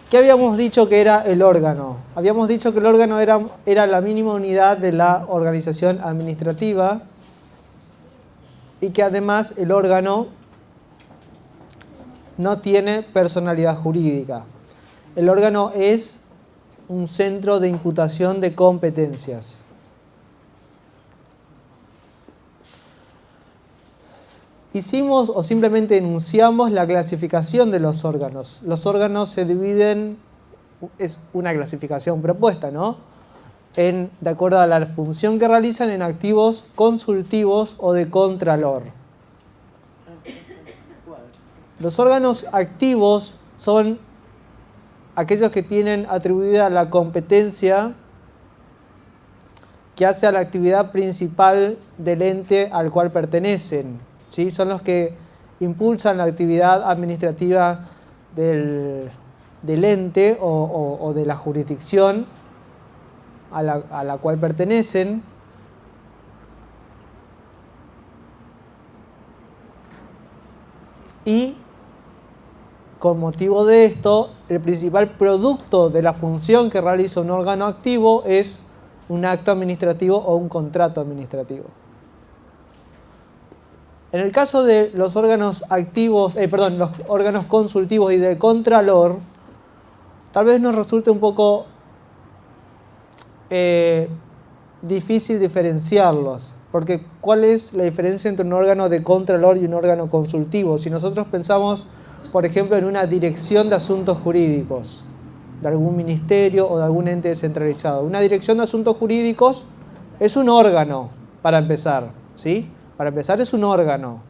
¿Qué habíamos dicho que era el órgano? Habíamos dicho que el órgano era la mínima unidad de la organización administrativa y que además el órgano no tiene personalidad jurídica. El órgano es un centro de imputación de competencias. Hicimos o simplemente enunciamos la clasificación de los órganos. Los órganos se dividen, es una clasificación propuesta, ¿no? De acuerdo a la función que realizan en activos consultivos o de contralor. Los órganos activos son aquellos que tienen atribuida la competencia que hace a la actividad principal del ente al cual pertenecen. ¿Sí? Son los que impulsan la actividad administrativa del ente o de la jurisdicción a la cual pertenecen. Y con motivo de esto, el principal producto de la función que realiza un órgano activo es un acto administrativo o un contrato administrativo. En el caso de los órganos activos, los órganos consultivos y de contralor, tal vez nos resulte un poco difícil diferenciarlos, porque ¿cuál es la diferencia entre un órgano de contralor y un órgano consultivo? Si nosotros pensamos, por ejemplo, en una dirección de asuntos jurídicos de algún ministerio o de algún ente descentralizado. Una dirección de asuntos jurídicos es un órgano, para empezar, ¿sí? Para empezar es un órgano.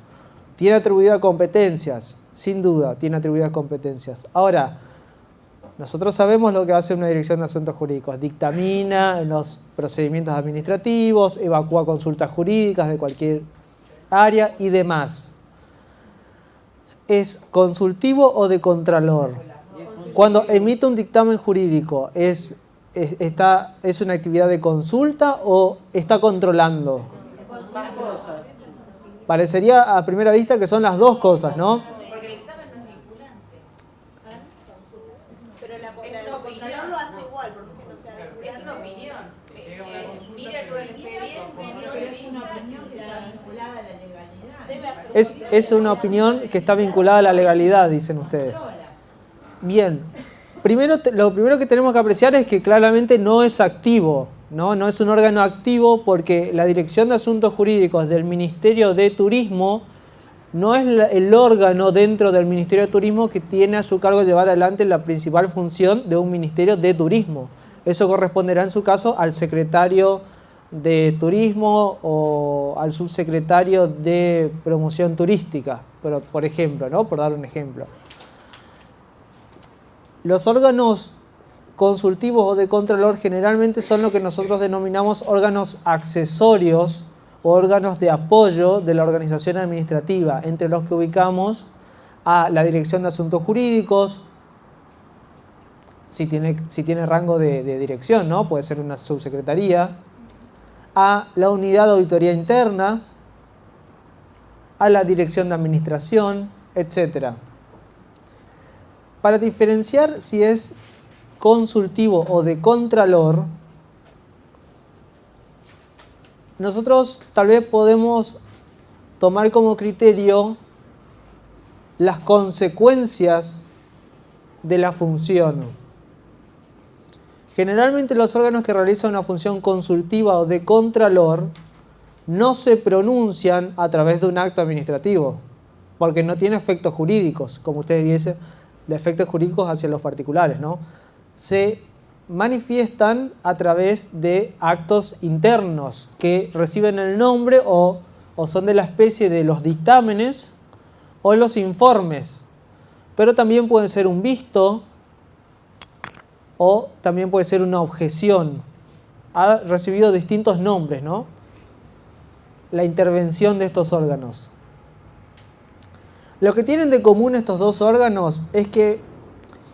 Tiene atribuidas competencias, sin duda, tiene atribuidas competencias. Ahora, nosotros sabemos lo que hace una dirección de asuntos jurídicos. Dictamina en los procedimientos administrativos, evacúa consultas jurídicas de cualquier área y demás. ¿Es consultivo o de contralor? Cuando emite un dictamen jurídico, ¿es una actividad de consulta o está controlando? Parecería a primera vista que son las dos cosas, ¿no? Porque el dictamen no es vinculante. Pero la contralor lo hace igual, porque no sea, Es una opinión. Mira tu expediente, pero es una opinión que está vinculada a la legalidad. Es una opinión que está vinculada a la legalidad, dicen ustedes. Bien. Lo primero que tenemos que apreciar es que claramente no es activo, ¿no? No es un órgano activo porque la Dirección de Asuntos Jurídicos del Ministerio de Turismo no es el órgano dentro del Ministerio de Turismo que tiene a su cargo llevar adelante la principal función de un Ministerio de Turismo. Eso corresponderá en su caso al secretario de Turismo o al subsecretario de Promoción Turística, por ejemplo, ¿no? Por dar un ejemplo. Los órganos consultivos o de contralor generalmente son lo que nosotros denominamos órganos accesorios o órganos de apoyo de la organización administrativa, entre los que ubicamos a la Dirección de Asuntos Jurídicos, si tiene rango de dirección, ¿no? Puede ser una subsecretaría, a la Unidad de Auditoría Interna, a la Dirección de Administración, etc. Para diferenciar si es consultivo o de contralor, nosotros tal vez podemos tomar como criterio las consecuencias de la función. Generalmente los órganos que realizan una función consultiva o de contralor no se pronuncian a través de un acto administrativo, porque no tiene efectos jurídicos, como ustedes dicen, de efectos jurídicos hacia los particulares, ¿no? Se manifiestan a través de actos internos que reciben el nombre o son de la especie de los dictámenes o los informes, pero también puede ser un visto o también puede ser una objeción. Ha recibido distintos nombres, ¿no? La intervención de estos órganos. Lo que tienen de común estos dos órganos es que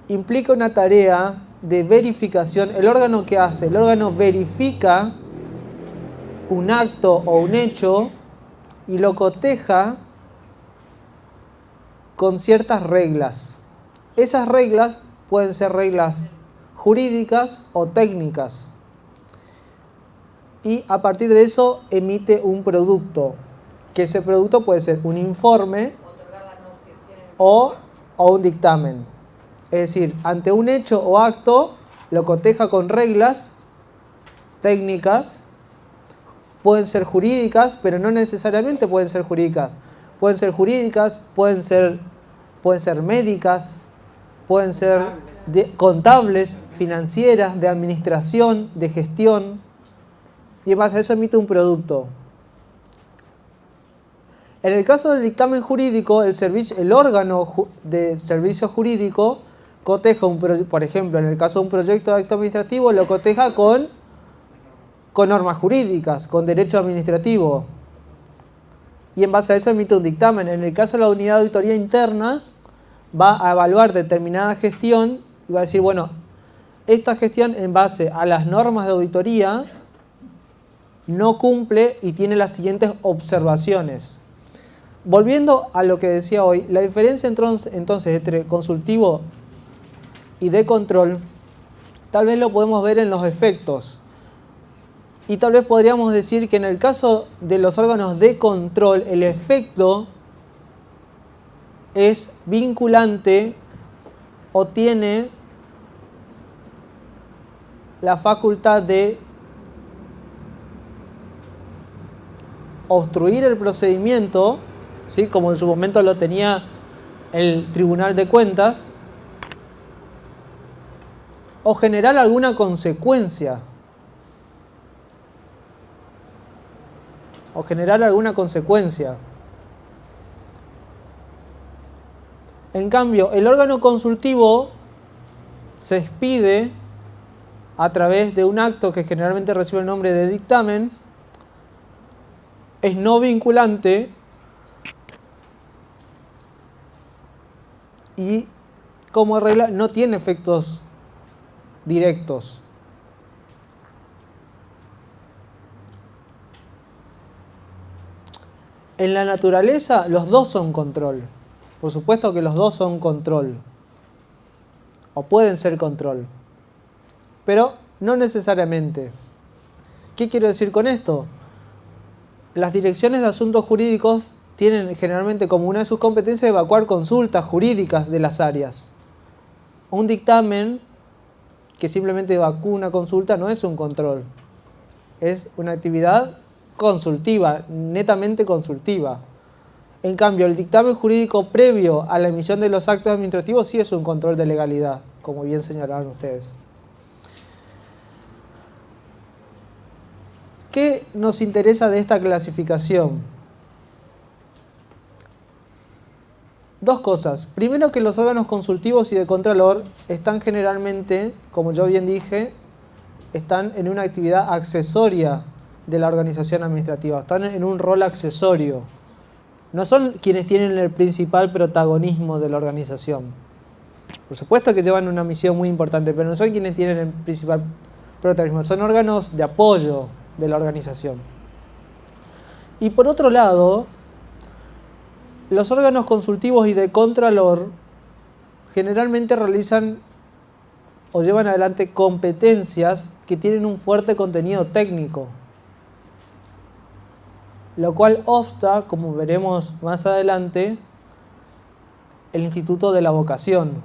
implica una tarea de verificación. El órgano que hace, el órgano verifica un acto o un hecho y lo coteja con ciertas reglas. Esas reglas pueden ser reglas jurídicas o técnicas. Y a partir de eso emite un producto, que ese producto puede ser un informe o un dictamen. Es decir, ante un hecho o acto lo coteja con reglas técnicas, pueden ser jurídicas, pero no necesariamente pueden ser jurídicas. Pueden ser jurídicas, pueden ser médicas, pueden ser contables, financieras, de administración, de gestión. Y en base a eso emite un producto. En el caso del dictamen jurídico, el órgano de servicio jurídico coteja, por ejemplo, en el caso de un proyecto de acto administrativo, lo coteja con normas jurídicas, con derecho administrativo. Y en base a eso emite un dictamen. En el caso de la unidad de auditoría interna, va a evaluar determinada gestión y va a decir, bueno, esta gestión en base a las normas de auditoría no cumple y tiene las siguientes observaciones. Volviendo a lo que decía hoy, la diferencia entonces entre consultivo y de control, tal vez lo podemos ver en los efectos. Y tal vez podríamos decir que en el caso de los órganos de control, el efecto es vinculante o tiene la facultad de obstruir el procedimiento, ¿sí? Como en su momento lo tenía el Tribunal de Cuentas, o generar alguna consecuencia. En cambio, el órgano consultivo se expide a través de un acto que generalmente recibe el nombre de dictamen, es no vinculante y, como regla, no tiene efectos directos. En la naturaleza, los dos son control. Por supuesto que los dos son control. O pueden ser control. Pero no necesariamente. ¿Qué quiero decir con esto? Las direcciones de asuntos jurídicos tienen generalmente como una de sus competencias evacuar consultas jurídicas de las áreas. Un dictamen que simplemente evacúa una consulta no es un control. Es una actividad consultiva, netamente consultiva. En cambio, el dictamen jurídico previo a la emisión de los actos administrativos sí es un control de legalidad, como bien señalaron ustedes. ¿Qué nos interesa de esta clasificación? Dos cosas. Primero, que los órganos consultivos y de contralor están generalmente, como yo bien dije, están en una actividad accesoria de la organización administrativa, están en un rol accesorio. No son quienes tienen el principal protagonismo de la organización. Por supuesto que llevan una misión muy importante, pero no son quienes tienen el principal protagonismo, son órganos de apoyo de la organización. Y por otro lado, los órganos consultivos y de contralor generalmente realizan o llevan adelante competencias que tienen un fuerte contenido técnico, lo cual obsta, como veremos más adelante, el Instituto de la Vocación,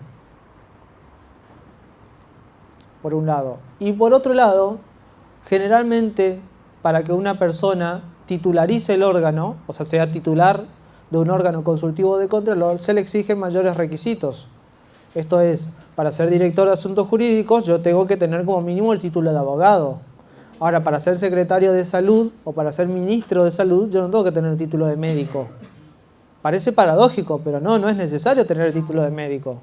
por un lado. Y por otro lado, generalmente, para que una persona titularice el órgano, o sea titular de un órgano consultivo de contralor, se le exigen mayores requisitos. Esto es, para ser director de asuntos jurídicos, yo tengo que tener como mínimo el título de abogado. Ahora, para ser secretario de salud o para ser ministro de salud, yo no tengo que tener el título de médico. Parece paradójico, pero no es necesario tener el título de médico.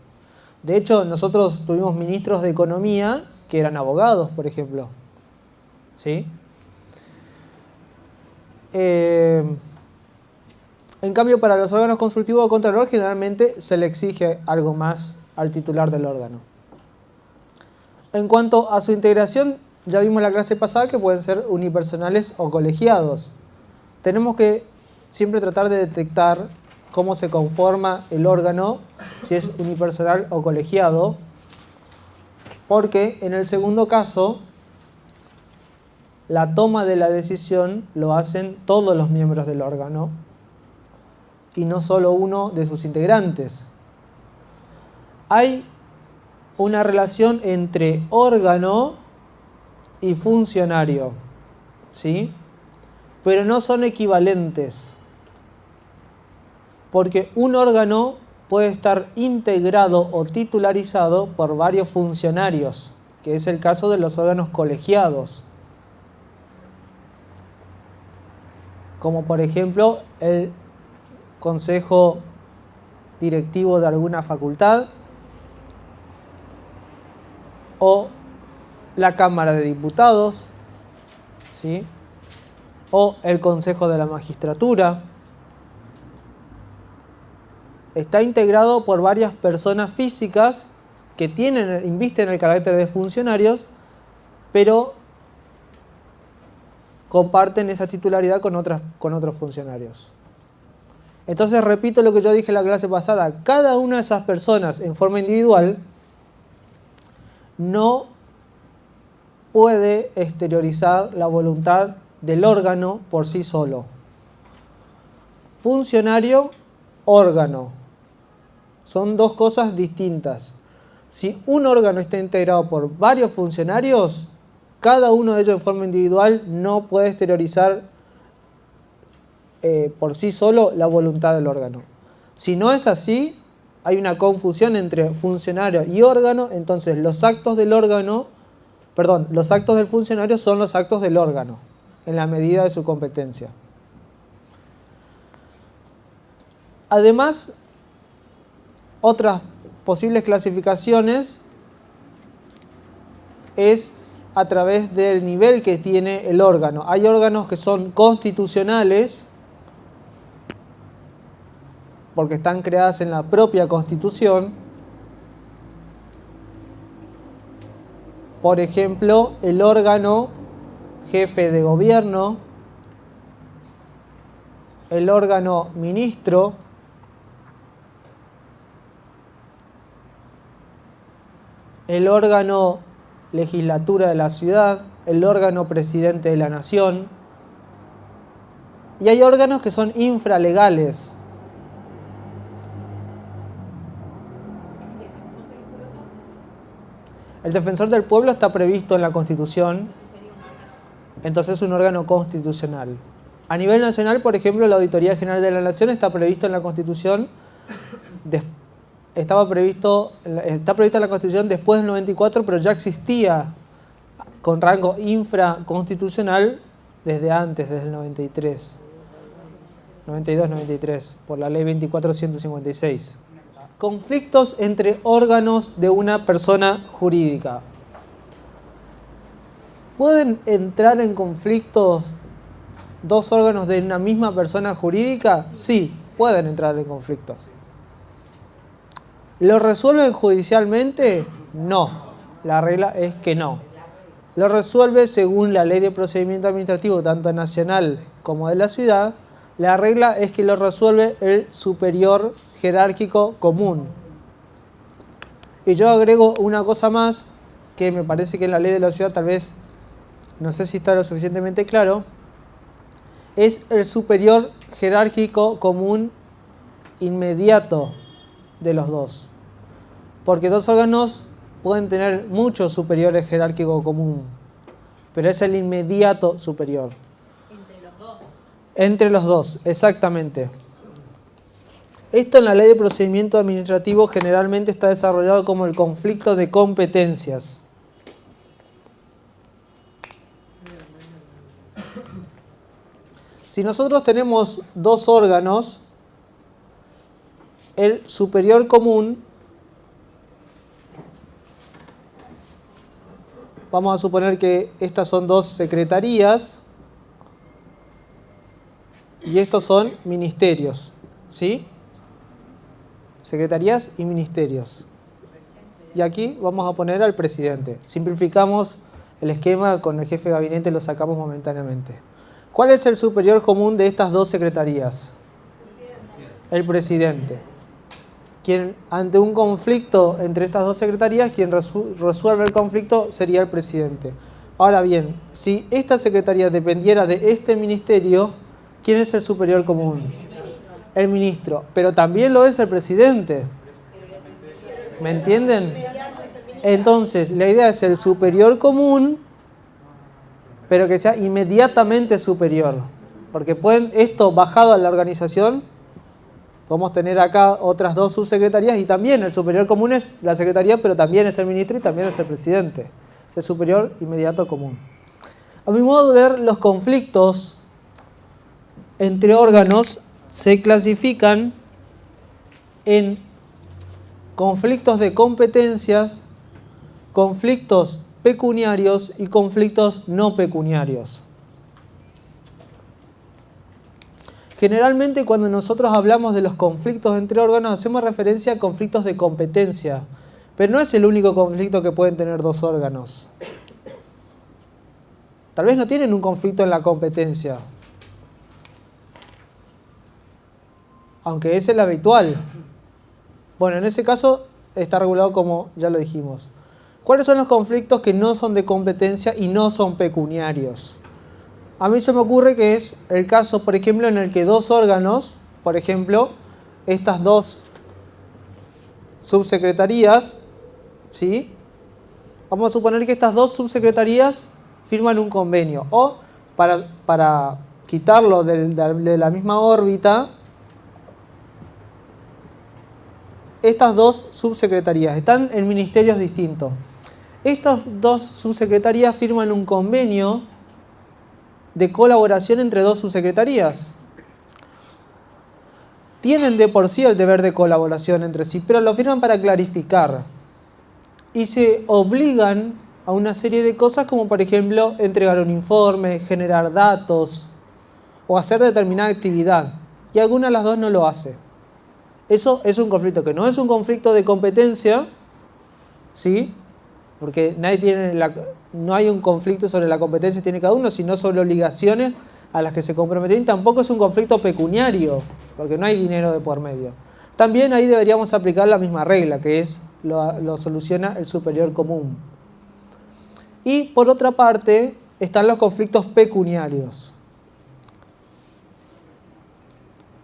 De hecho, nosotros tuvimos ministros de economía que eran abogados, por ejemplo. ¿Sí? En cambio, para los órganos consultivos de contralor, generalmente se le exige algo más al titular del órgano. En cuanto a su integración, ya vimos la clase pasada que pueden ser unipersonales o colegiados. Tenemos que siempre tratar de detectar cómo se conforma el órgano, si es unipersonal o colegiado. Porque en el segundo caso, la toma de la decisión lo hacen todos los miembros del órgano y no solo uno de sus integrantes. Hay una relación entre órgano y funcionario, ¿sí? Pero no son equivalentes, porque un órgano puede estar integrado o titularizado por varios funcionarios, que es el caso de los órganos colegiados, como por ejemplo el consejo directivo de alguna facultad o la Cámara de Diputados, ¿sí? O el Consejo de la Magistratura. Está integrado por varias personas físicas que invisten el carácter de funcionarios, pero comparten esa titularidad con otros funcionarios. Entonces, repito lo que yo dije en la clase pasada, cada una de esas personas en forma individual no puede exteriorizar la voluntad del órgano por sí solo. Funcionario, órgano. Son dos cosas distintas. Si un órgano está integrado por varios funcionarios, cada uno de ellos en forma individual no puede exteriorizar por sí solo la voluntad del órgano. Si no es así, hay una confusión entre funcionario y órgano, entonces los actos del funcionario son los actos del órgano, en la medida de su competencia. Además, otras posibles clasificaciones es a través del nivel que tiene el órgano. Hay órganos que son constitucionales, porque están creadas en la propia Constitución. Por ejemplo, el órgano jefe de gobierno, el órgano ministro, el órgano legislatura de la ciudad, el órgano presidente de la nación. Y hay órganos que son infralegales. El defensor del pueblo está previsto en la Constitución, entonces es un órgano constitucional. A nivel nacional, por ejemplo, la Auditoría General de la Nación está previsto en la Constitución, está previsto en la Constitución después del 94, pero ya existía con rango infraconstitucional desde antes, desde el 92-93, por la ley 24.156. Conflictos entre órganos de una persona jurídica. ¿Pueden entrar en conflictos dos órganos de una misma persona jurídica? Sí, pueden entrar en conflictos. ¿Lo resuelven judicialmente? No. La regla es que no. Lo resuelve según la ley de procedimiento administrativo, tanto nacional como de la ciudad. La regla es que lo resuelve el superior jerárquico común. Y yo agrego una cosa más, que me parece que en la ley de la ciudad tal vez, no sé si está lo suficientemente claro, es el superior jerárquico común inmediato de los dos. Porque dos órganos pueden tener muchos superiores jerárquicos común, pero es el inmediato superior. Entre los dos. Entre los dos, exactamente. Esto en la ley de procedimiento administrativo generalmente está desarrollado como el conflicto de competencias. Si nosotros tenemos dos órganos, el superior común, vamos a suponer que estas son dos secretarías y estos son ministerios, ¿sí? Secretarías y ministerios. Y aquí vamos a poner al presidente. Simplificamos el esquema, con el jefe de gabinete lo sacamos momentáneamente. ¿Cuál es el superior común de estas dos secretarías? El presidente. quien ante un conflicto entre estas dos secretarías, quien resuelve el conflicto sería el presidente. Ahora bien, si esta secretaría dependiera de este ministerio, ¿quién es el superior común? El ministro, pero también lo es el presidente. ¿Me entienden? Entonces, la idea es el superior común, pero que sea inmediatamente superior. Porque pueden, esto bajado a la organización, podemos tener acá otras dos subsecretarías y también el superior común es la secretaría, pero también es el ministro y también es el presidente. Es el superior inmediato común. A mi modo de ver, los conflictos entre órganos se clasifican en conflictos de competencias, conflictos pecuniarios y conflictos no pecuniarios. Generalmente cuando nosotros hablamos de los conflictos entre órganos hacemos referencia a conflictos de competencia, pero no es el único conflicto que pueden tener dos órganos. Tal vez no tienen un conflicto en la competencia, aunque es el habitual. Bueno, en ese caso está regulado como ya lo dijimos. ¿Cuáles son los conflictos que no son de competencia y no son pecuniarios? A mí se me ocurre que es el caso, por ejemplo, en el que dos órganos, por ejemplo, estas dos subsecretarías, ¿sí? Vamos a suponer que estas dos subsecretarías firman un convenio. O, para quitarlo de la misma órbita, estas dos subsecretarías están en ministerios distintos. Estas dos subsecretarías firman un convenio de colaboración entre dos subsecretarías. Tienen de por sí el deber de colaboración entre sí, pero lo firman para clarificar. Y se obligan a una serie de cosas como, por ejemplo, entregar un informe, generar datos o hacer determinada actividad. Y alguna de las dos no lo hace. Eso es un conflicto que no es un conflicto de competencia, ¿sí? Porque no hay un conflicto sobre la competencia que tiene cada uno, sino sobre obligaciones a las que se comprometen. Tampoco es un conflicto pecuniario, porque no hay dinero de por medio. También ahí deberíamos aplicar la misma regla, que es lo soluciona el superior común. Y por otra parte están los conflictos pecuniarios,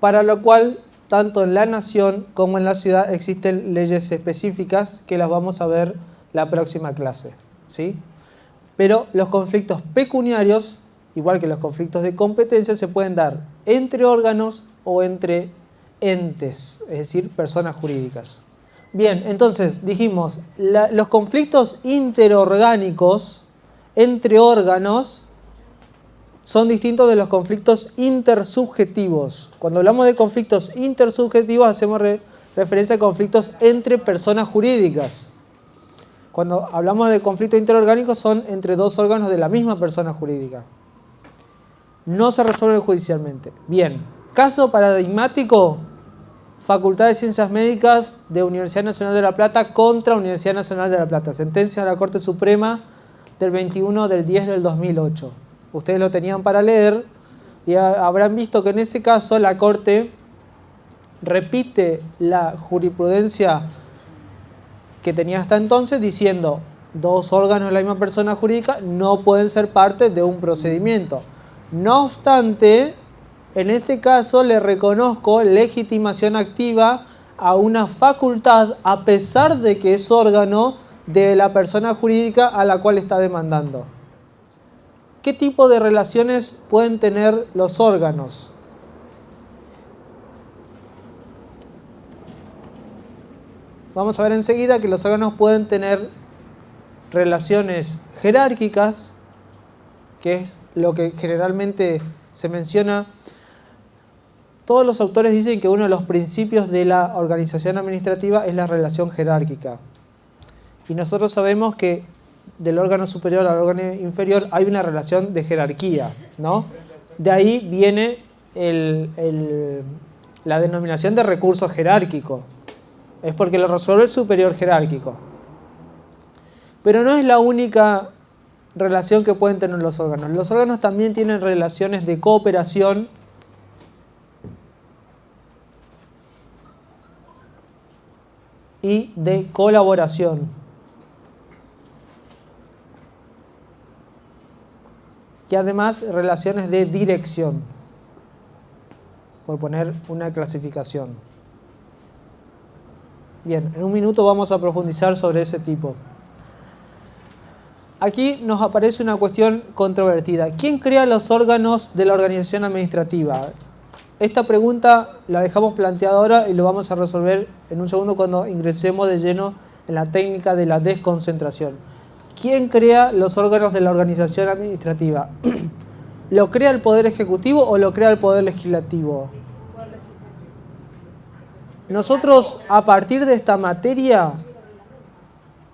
para lo cual tanto en la nación como en la ciudad existen leyes específicas que las vamos a ver la próxima clase, ¿sí? Pero los conflictos pecuniarios, igual que los conflictos de competencia, se pueden dar entre órganos o entre entes, es decir, personas jurídicas. Bien, entonces dijimos, los conflictos interorgánicos entre órganos son distintos de los conflictos intersubjetivos. Cuando hablamos de conflictos intersubjetivos hacemos referencia a conflictos entre personas jurídicas. Cuando hablamos de conflictos interorgánicos son entre dos órganos de la misma persona jurídica. No se resuelve judicialmente. Bien, caso paradigmático, Facultad de Ciencias Médicas de Universidad Nacional de La Plata contra Universidad Nacional de La Plata. Sentencia de la Corte Suprema del 21/10 del 2008. Ustedes lo tenían para leer y habrán visto que en ese caso la Corte repite la jurisprudencia que tenía hasta entonces diciendo dos órganos de la misma persona jurídica no pueden ser parte de un procedimiento. No obstante, en este caso le reconozco legitimación activa a una facultad a pesar de que es órgano de la persona jurídica a la cual está demandando. ¿Qué tipo de relaciones pueden tener los órganos? Vamos a ver enseguida que los órganos pueden tener relaciones jerárquicas, que es lo que generalmente se menciona. Todos los autores dicen que uno de los principios de la organización administrativa es la relación jerárquica. Y nosotros sabemos que del órgano superior al órgano inferior hay una relación de jerarquía, ¿no? De ahí viene la denominación de recurso jerárquico. Es porque lo resuelve el superior jerárquico. Pero no es la única relación que pueden tener los órganos. Los órganos también tienen relaciones de cooperación y de colaboración. Y además relaciones de dirección, por poner una clasificación. Bien, en un minuto vamos a profundizar sobre ese tipo. Aquí nos aparece una cuestión controvertida. ¿Quién crea los órganos de la organización administrativa? Esta pregunta la dejamos planteada ahora y lo vamos a resolver en un segundo cuando ingresemos de lleno en la técnica de la desconcentración. ¿Quién crea los órganos de la organización administrativa? ¿Lo crea el Poder Ejecutivo o lo crea el Poder Legislativo? Nosotros, a partir de esta materia,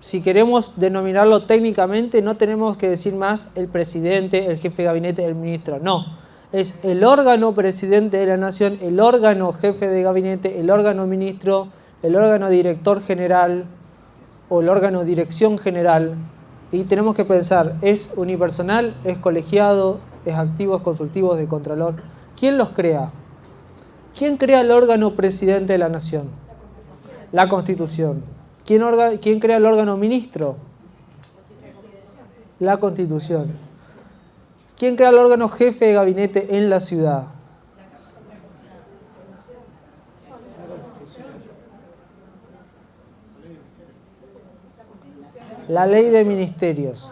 si queremos denominarlo técnicamente, no tenemos que decir más el presidente, el jefe de gabinete, el ministro. No, es el órgano presidente de la nación, el órgano jefe de gabinete, el órgano ministro, el órgano director general o el órgano dirección general. Y tenemos que pensar, ¿es unipersonal, es colegiado, es activo, es consultivo, es de contralor? ¿Quién los crea? ¿Quién crea el órgano presidente de la nación? La Constitución. ¿Quién crea el órgano ministro? La Constitución. ¿Quién crea el órgano jefe de gabinete en la ciudad? La ley de ministerios.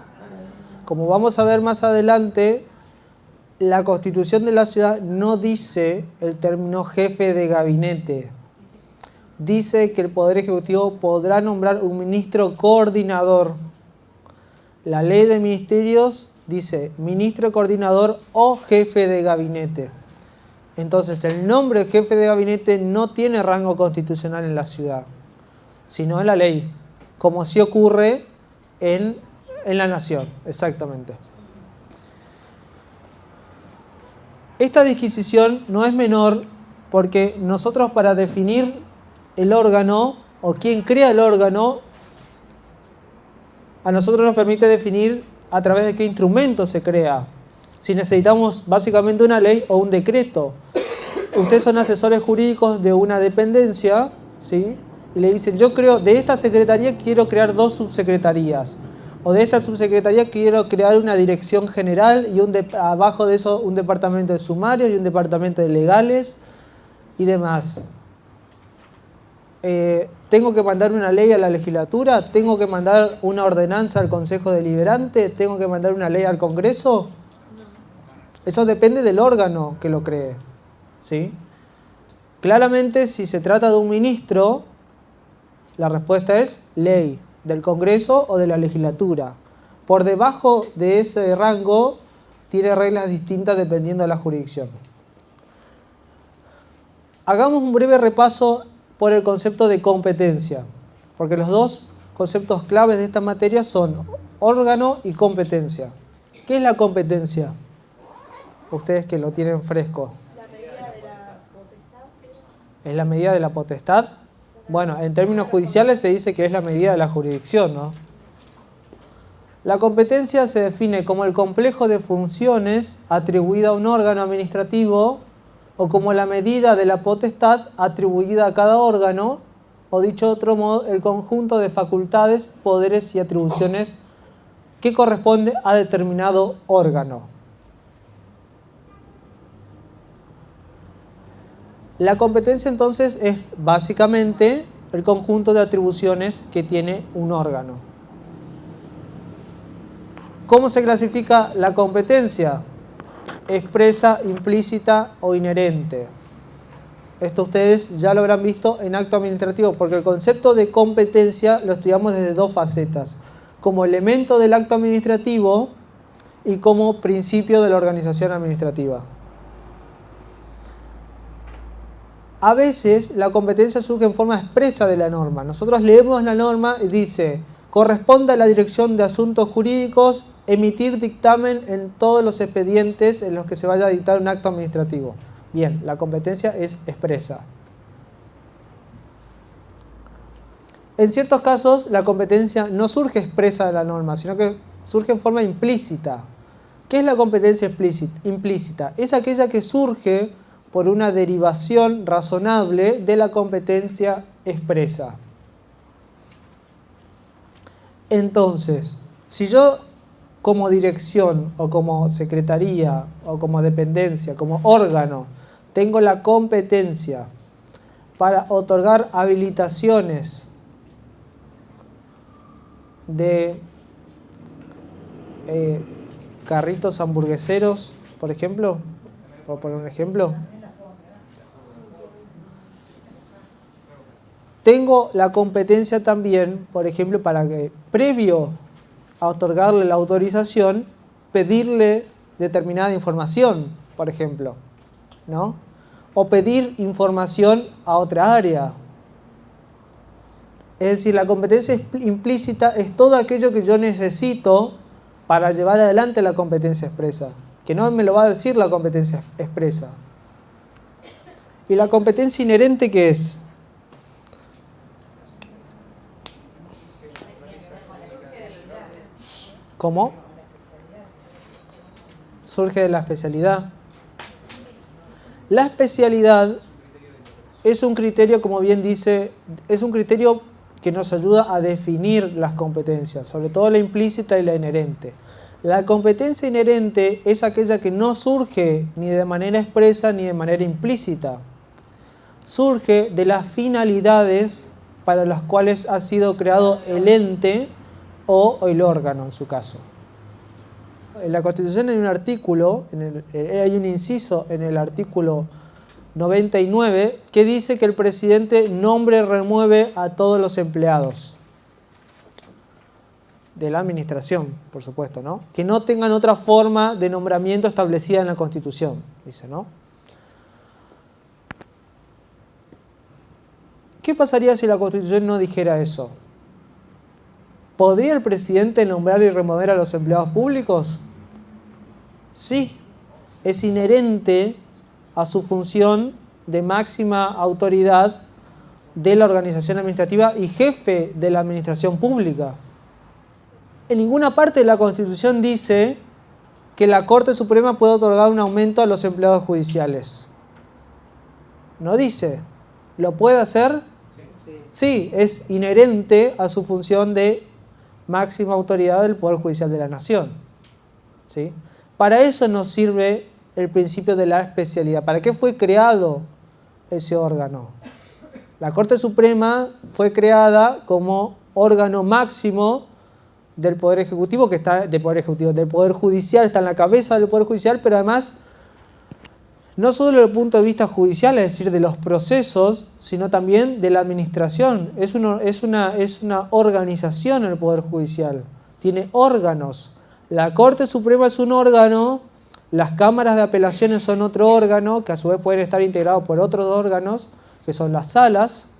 Como vamos a ver más adelante, la Constitución de la ciudad no dice el término jefe de gabinete. Dice que el Poder Ejecutivo podrá nombrar un ministro coordinador. La ley de ministerios dice ministro coordinador o jefe de gabinete. Entonces el nombre jefe de gabinete no tiene rango constitucional en la ciudad, sino en la ley, como sí ocurre en la nación, exactamente. Esta disquisición no es menor porque nosotros para definir el órgano o quién crea el órgano, a nosotros nos permite definir a través de qué instrumento se crea. Si necesitamos básicamente una ley o un decreto. Ustedes son asesores jurídicos de una dependencia, ¿sí? Y le dicen, yo creo, de esta secretaría quiero crear 2 subsecretarías. O de esta subsecretaría quiero crear una dirección general y abajo de eso un departamento de sumarios y un departamento de legales y demás. ¿Tengo que mandar una ley a la legislatura? ¿Tengo que mandar una ordenanza al Consejo Deliberante? ¿Tengo que mandar una ley al Congreso? Eso depende del órgano que lo cree, ¿sí? Claramente, si se trata de un ministro, la respuesta es ley del Congreso o de la legislatura. Por debajo de ese rango, tiene reglas distintas dependiendo de la jurisdicción. Hagamos un breve repaso por el concepto de competencia, porque los 2 conceptos claves de esta materia son órgano y competencia. ¿Qué es la competencia? Ustedes que lo tienen fresco. La medida de la potestad. ¿Es la medida de la potestad? Bueno, en términos judiciales se dice que es la medida de la jurisdicción, ¿no? La competencia se define como el complejo de funciones atribuido a un órgano administrativo o como la medida de la potestad atribuida a cada órgano, o dicho de otro modo, el conjunto de facultades, poderes y atribuciones que corresponde a determinado órgano. La competencia entonces es básicamente el conjunto de atribuciones que tiene un órgano. ¿Cómo se clasifica la competencia? Expresa, implícita o inherente. Esto ustedes ya lo habrán visto en acto administrativo, porque el concepto de competencia lo estudiamos desde 2 facetas, como elemento del acto administrativo y como principio de la organización administrativa. A veces la competencia surge en forma expresa de la norma. Nosotros leemos la norma y dice: corresponde a la Dirección de Asuntos Jurídicos emitir dictamen en todos los expedientes en los que se vaya a dictar un acto administrativo. Bien, la competencia es expresa. En ciertos casos, la competencia no surge expresa de la norma, sino que surge en forma implícita. ¿Qué es la competencia implícita? Es aquella que surge por una derivación razonable de la competencia expresa. Entonces, si yo como dirección o como secretaría o como dependencia, como órgano, tengo la competencia para otorgar habilitaciones de carritos hamburgueseros, por ejemplo, por poner un ejemplo, tengo la competencia también, por ejemplo, para que previo a otorgarle la autorización, pedirle determinada información, por ejemplo, ¿no? O pedir información a otra área. Es decir, la competencia implícita es todo aquello que yo necesito para llevar adelante la competencia expresa, que no me lo va a decir la competencia expresa. ¿Y la competencia inherente qué es? ¿Cómo? Surge de la especialidad. La especialidad es un criterio, como bien dice, es un criterio que nos ayuda a definir las competencias, sobre todo la implícita y la inherente. La competencia inherente es aquella que no surge ni de manera expresa ni de manera implícita. Surge de las finalidades para las cuales ha sido creado el ente o el órgano en su caso. En la Constitución hay un artículo, hay un inciso en el artículo 99 que dice que el presidente nombra y remueve a todos los empleados de la administración, por supuesto, ¿no? Que no tengan otra forma de nombramiento establecida en la Constitución, dice, ¿no? ¿Qué pasaría si la Constitución no dijera eso? ¿Podría el presidente nombrar y remover a los empleados públicos? Sí, es inherente a su función de máxima autoridad de la organización administrativa y jefe de la administración pública. En ninguna parte de la Constitución dice que la Corte Suprema puede otorgar un aumento a los empleados judiciales. No dice. ¿Lo puede hacer? Sí, es inherente a su función de máxima autoridad del Poder Judicial de la Nación. ¿Sí? Para eso nos sirve el principio de la especialidad. ¿Para qué fue creado ese órgano? La Corte Suprema fue creada como órgano máximo del Poder Ejecutivo, del Poder Judicial, está en la cabeza del Poder Judicial, pero además no solo desde el punto de vista judicial, es decir, de los procesos, sino también de la administración. Es una organización el Poder Judicial. Tiene órganos. La Corte Suprema es un órgano, las cámaras de apelaciones son otro órgano, que a su vez pueden estar integrados por otros órganos, que son las salas.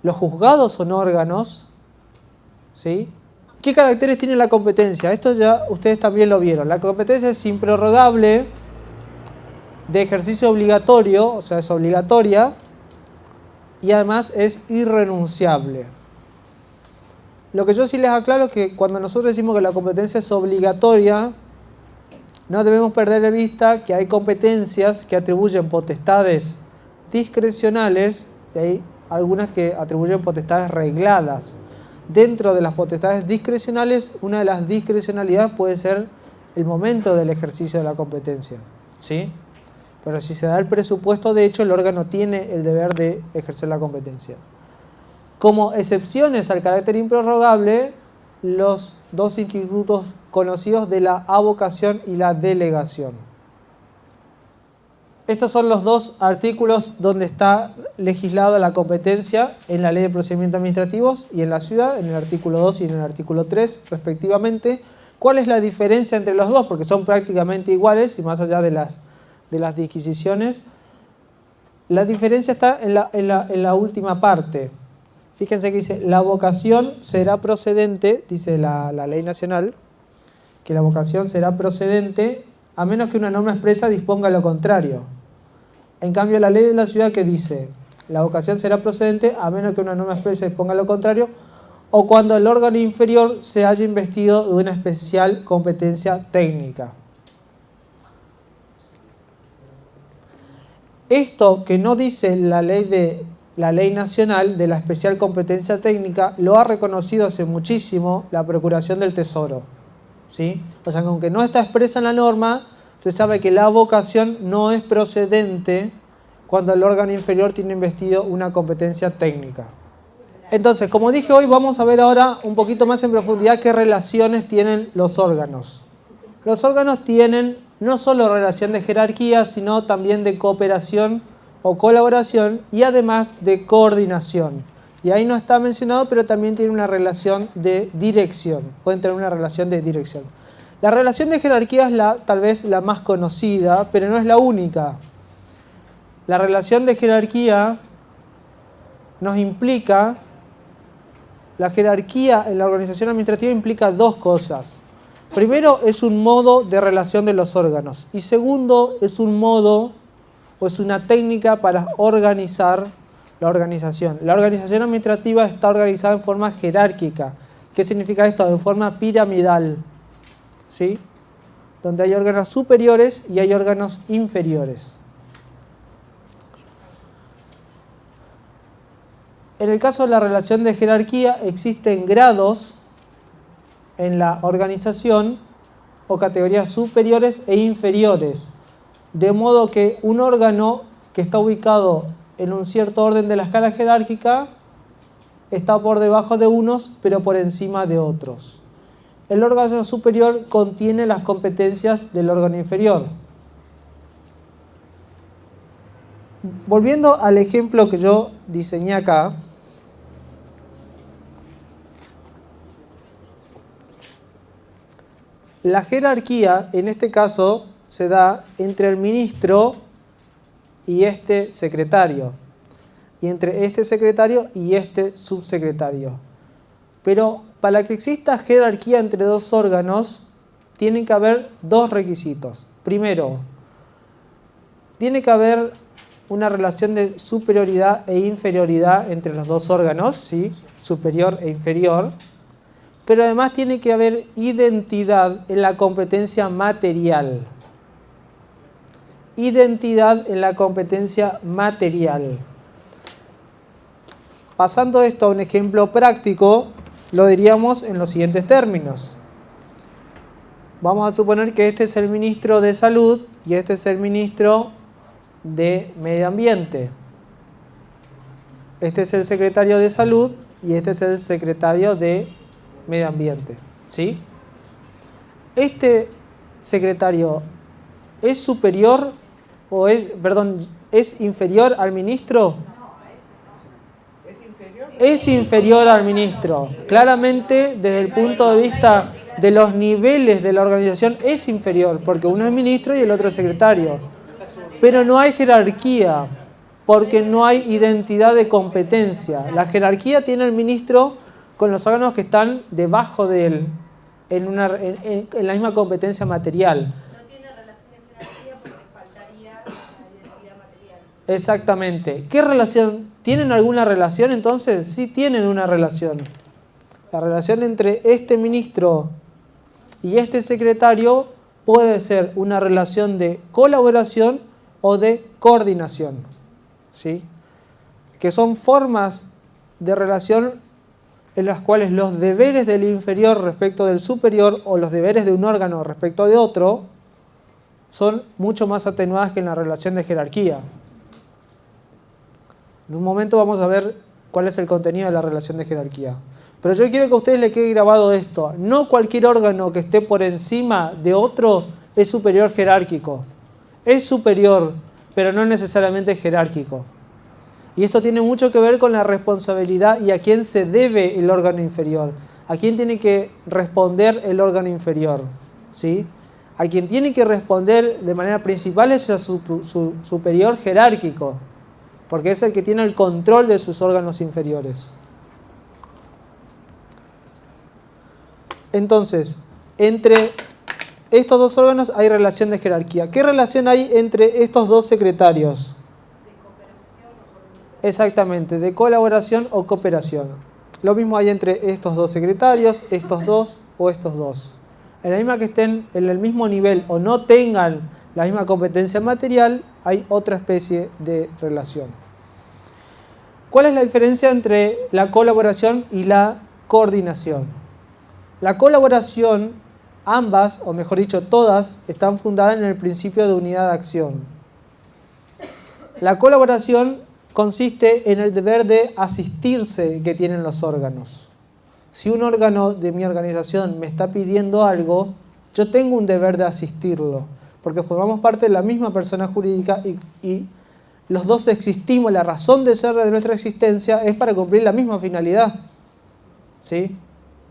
Los juzgados son órganos. ¿Sí? ¿Qué caracteres tiene la competencia? Esto ya ustedes también lo vieron. La competencia es improrrogable, de ejercicio obligatorio, o sea, es obligatoria, y además es irrenunciable. Lo que yo sí les aclaro es que cuando nosotros decimos que la competencia es obligatoria, no debemos perder de vista que hay competencias que atribuyen potestades discrecionales y hay algunas que atribuyen potestades regladas. Dentro de las potestades discrecionales, una de las discrecionalidades puede ser el momento del ejercicio de la competencia, ¿sí? Pero si se da el presupuesto, de hecho, el órgano tiene el deber de ejercer la competencia. Como excepciones al carácter improrrogable, los dos institutos conocidos de la avocación y la delegación. Estos son los dos artículos donde está legislada la competencia en la Ley de Procedimientos Administrativos y en la Ciudad, en el artículo 2 y en el artículo 3, respectivamente. ¿Cuál es la diferencia entre los dos? Porque son prácticamente iguales y más allá de las disquisiciones. La diferencia está en la última parte. Fíjense que dice, la vocación será procedente, dice la ley nacional, que la vocación será procedente a menos que una norma expresa disponga lo contrario. En cambio, la ley de la ciudad que dice, la vocación será procedente a menos que una norma expresa disponga lo contrario, o cuando el órgano inferior se haya investido de una especial competencia técnica. Esto que no dice la ley la ley nacional de la especial competencia técnica lo ha reconocido hace muchísimo la Procuración del Tesoro, ¿sí? O sea que aunque no está expresa en la norma, se sabe que la avocación no es procedente cuando el órgano inferior tiene investido una competencia técnica. Entonces, como dije hoy, vamos a ver ahora un poquito más en profundidad qué relaciones tienen los órganos. Los órganos tienen no solo relación de jerarquía, sino también de cooperación o colaboración y además de coordinación. Y ahí no está mencionado, pero también tiene una relación de dirección. Pueden tener una relación de dirección. La relación de jerarquía es tal vez la más conocida, pero no es la única. La relación de jerarquía nos implica, la jerarquía en la organización administrativa implica dos cosas. Primero, es un modo de relación de los órganos. Y segundo, es un modo o es una técnica para organizar la organización. La organización administrativa está organizada en forma jerárquica. ¿Qué significa esto? En forma piramidal, ¿sí? Donde hay órganos superiores y hay órganos inferiores. En el caso de la relación de jerarquía, existen grados en la organización o categorías superiores e inferiores. De modo que un órgano que está ubicado en un cierto orden de la escala jerárquica está por debajo de unos, pero por encima de otros. El órgano superior contiene las competencias del órgano inferior. Volviendo al ejemplo que yo diseñé acá, la jerarquía, en este caso, se da entre el ministro y este secretario, y entre este secretario y este subsecretario. Pero para que exista jerarquía entre dos órganos, tienen que haber dos requisitos. Primero, tiene que haber una relación de superioridad e inferioridad entre los dos órganos, ¿sí? Superior e inferior. Pero además tiene que haber identidad en la competencia material. Identidad en la competencia material. Pasando esto a un ejemplo práctico, lo diríamos en los siguientes términos. Vamos a suponer que este es el ministro de Salud y este es el ministro de Medio Ambiente. Este es el secretario de Salud y este es el secretario de Medio Ambiente, ¿sí? Este secretario es superior o es inferior al ministro. Es inferior al ministro. Claramente, desde el punto de vista de los niveles de la organización, es inferior, porque uno es ministro y el otro es secretario. Pero no hay jerarquía, porque no hay identidad de competencia. La jerarquía tiene el ministro con los órganos que están debajo de él, en la misma competencia material. No tiene relación de jerarquía porque faltaría la identidad material. Exactamente. ¿Qué relación? ¿Tienen alguna relación entonces? Sí tienen una relación. La relación entre este ministro y este secretario puede ser una relación de colaboración o de coordinación, ¿sí? Que son formas de relación en las cuales los deberes del inferior respecto del superior o los deberes de un órgano respecto de otro son mucho más atenuadas que en la relación de jerarquía. En un momento vamos a ver cuál es el contenido de la relación de jerarquía. Pero yo quiero que a ustedes les quede grabado esto. No cualquier órgano que esté por encima de otro es superior jerárquico. Es superior, pero no necesariamente jerárquico. Y esto tiene mucho que ver con la responsabilidad y a quién se debe el órgano inferior. A quién tiene que responder el órgano inferior, ¿sí? A quien tiene que responder de manera principal es a su superior jerárquico, porque es el que tiene el control de sus órganos inferiores. Entonces, entre estos dos órganos hay relación de jerarquía. ¿Qué relación hay entre estos dos secretarios? Exactamente, de colaboración o cooperación. Lo mismo hay entre estos dos secretarios, estos dos o estos dos. En la misma que estén en el mismo nivel o no tengan la misma competencia material, hay otra especie de relación. ¿Cuál es la diferencia entre la colaboración y la coordinación? La colaboración, ambas, o mejor dicho, todas, están fundadas en el principio de unidad de acción. La colaboración consiste en el deber de asistirse que tienen los órganos. Si un órgano de mi organización me está pidiendo algo, yo tengo un deber de asistirlo, porque formamos parte de la misma persona jurídica y los dos existimos, la razón de ser de nuestra existencia es para cumplir la misma finalidad. ¿Sí?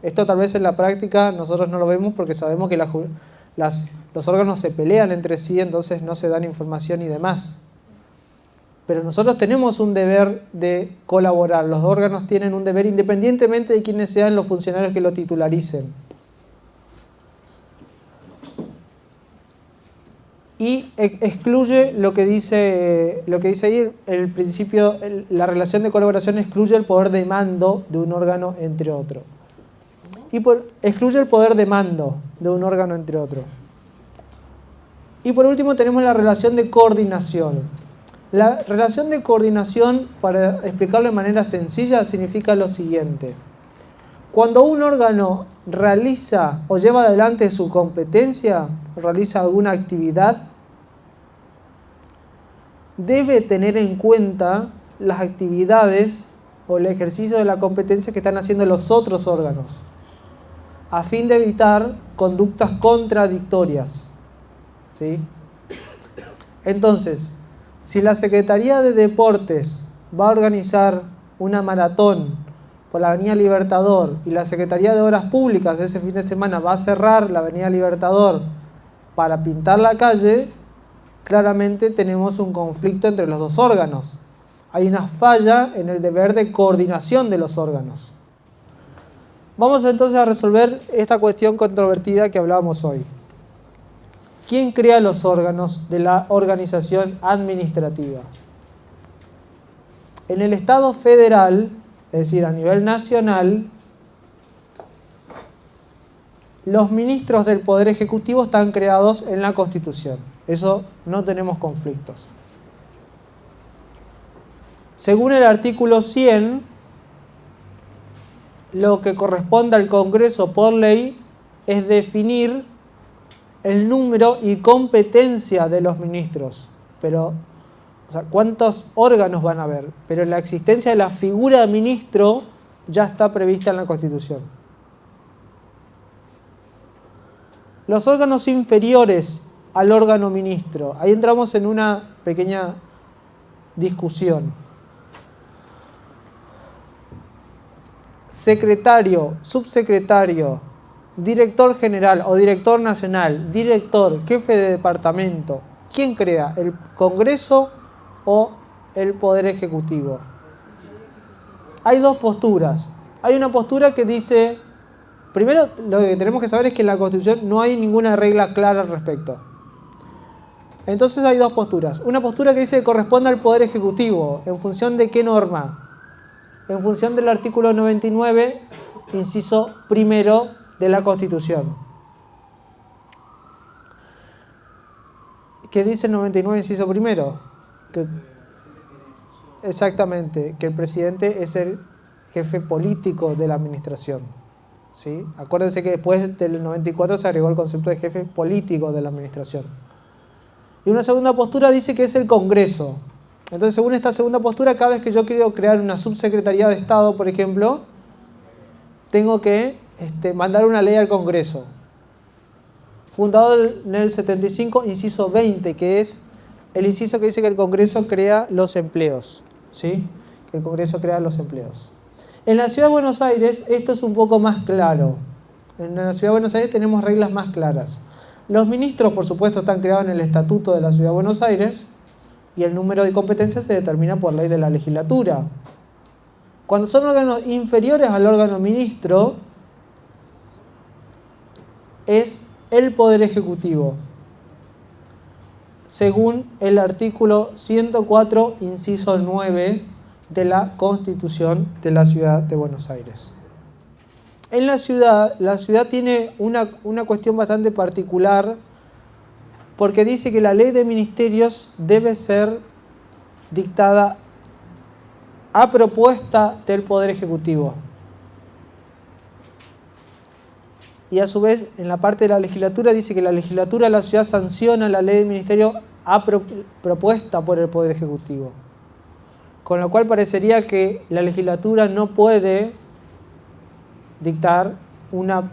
Esto tal vez en la práctica nosotros no lo vemos porque sabemos que los órganos se pelean entre sí, entonces no se dan información y demás. Pero nosotros tenemos un deber de colaborar, los órganos tienen un deber independientemente de quiénes sean los funcionarios que lo titularicen. Y excluye lo que dice ahí, el principio, la relación de colaboración excluye el poder de mando de un órgano entre otro. Excluye el poder de mando de un órgano entre otro. Y por último tenemos la relación de coordinación. La relación de coordinación, para explicarlo de manera sencilla, significa lo siguiente. Cuando un órgano realiza o lleva adelante su competencia, realiza alguna actividad, debe tener en cuenta las actividades o el ejercicio de la competencia que están haciendo los otros órganos, a fin de evitar conductas contradictorias. ¿Sí? Entonces, si la Secretaría de Deportes va a organizar una maratón por la Avenida Libertador y la Secretaría de Obras Públicas ese fin de semana va a cerrar la Avenida Libertador para pintar la calle, claramente tenemos un conflicto entre los dos órganos. Hay una falla en el deber de coordinación de los órganos. Vamos entonces a resolver esta cuestión controvertida que hablábamos hoy. ¿Quién crea los órganos de la organización administrativa? En el Estado federal, es decir, a nivel nacional, los ministros del Poder Ejecutivo están creados en la Constitución. Eso no tenemos conflictos. Según el artículo 100, lo que corresponde al Congreso por ley es definir el número y competencia de los ministros. Pero, ¿cuántos órganos van a haber? Pero la existencia de la figura de ministro ya está prevista en la Constitución. Los órganos inferiores al órgano ministro. Ahí entramos en una pequeña discusión. Secretario, subsecretario, director general o director nacional, director, jefe de departamento. ¿Quién crea? ¿El Congreso o el Poder Ejecutivo? Hay dos posturas. Hay una postura que dice, primero lo que tenemos que saber es que en la Constitución no hay ninguna regla clara al respecto. Entonces hay dos posturas. Una postura que dice que corresponde al Poder Ejecutivo. ¿En función de qué norma? En función del artículo 99, inciso primero de la Constitución. ¿Qué dice el 99, inciso primero? Exactamente, que el presidente es el jefe político de la administración. ¿Sí? Acuérdense que después del 94 se agregó el concepto de jefe político de la administración. Y una segunda postura dice que es el Congreso. Entonces, según esta segunda postura, cada vez que yo quiero crear una subsecretaría de Estado, por ejemplo, tengo que mandar una ley al Congreso. Fundado en el 75, inciso 20, que es el inciso que dice que el Congreso crea los empleos. ¿Sí? Que el Congreso crea los empleos. En la Ciudad de Buenos Aires esto es un poco más claro. En la Ciudad de Buenos Aires tenemos reglas más claras. Los ministros, por supuesto, están creados en el Estatuto de la Ciudad de Buenos Aires y el número de competencias se determina por ley de la legislatura. Cuando son órganos inferiores al órgano ministro, es el Poder Ejecutivo, según el artículo 104, inciso 9 de la Constitución de la Ciudad de Buenos Aires. En la ciudad tiene una cuestión bastante particular, porque dice que la ley de ministerios debe ser dictada a propuesta del Poder Ejecutivo. Y a su vez, en la parte de la legislatura dice que la legislatura de la ciudad sanciona la ley del ministerio propuesta por el Poder Ejecutivo. Con lo cual parecería que la legislatura no puede dictar una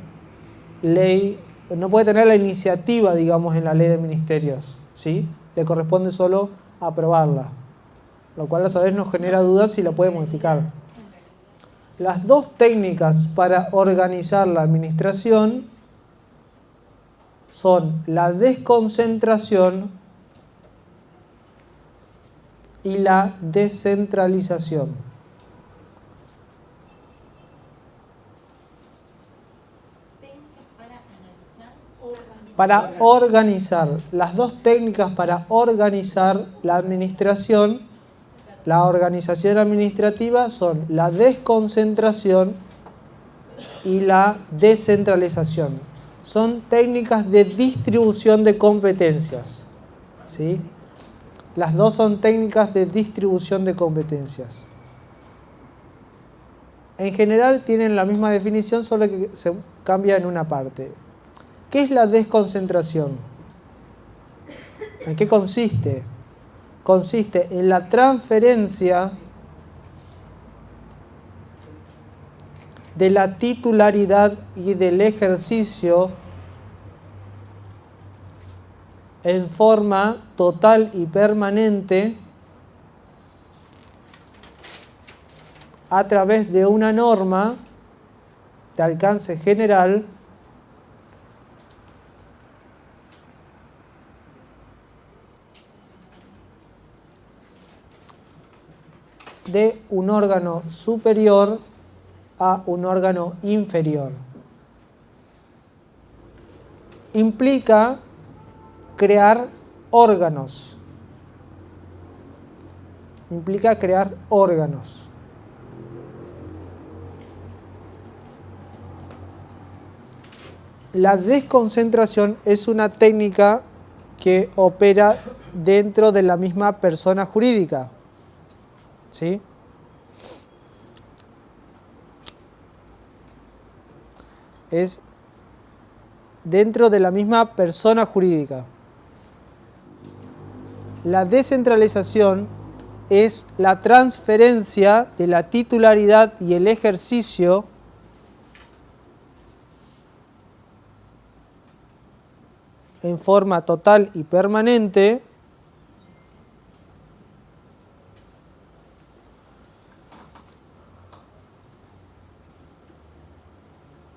ley, no puede tener la iniciativa, digamos, en la ley de ministerios, ¿sí? Le corresponde solo aprobarla, lo cual a su vez nos genera dudas si la puede modificar. Las dos técnicas para organizar la administración son la desconcentración y la descentralización. Para organizar, las dos técnicas para organizar la administración, la organización administrativa, son la desconcentración y la descentralización. Son técnicas de distribución de competencias, ¿sí? Las dos son técnicas de distribución de competencias. En general tienen la misma definición, solo que se cambia en una parte. ¿Qué es la desconcentración? ¿En qué consiste? Consiste en la transferencia de la titularidad y del ejercicio en forma total y permanente a través de una norma de alcance general de un órgano superior a un órgano inferior. Implica crear órganos. Implica crear órganos. La desconcentración es una técnica que opera dentro de la misma persona jurídica, ¿sí? Es dentro de la misma persona jurídica. La descentralización es la transferencia de la titularidad y el ejercicio en forma total y permanente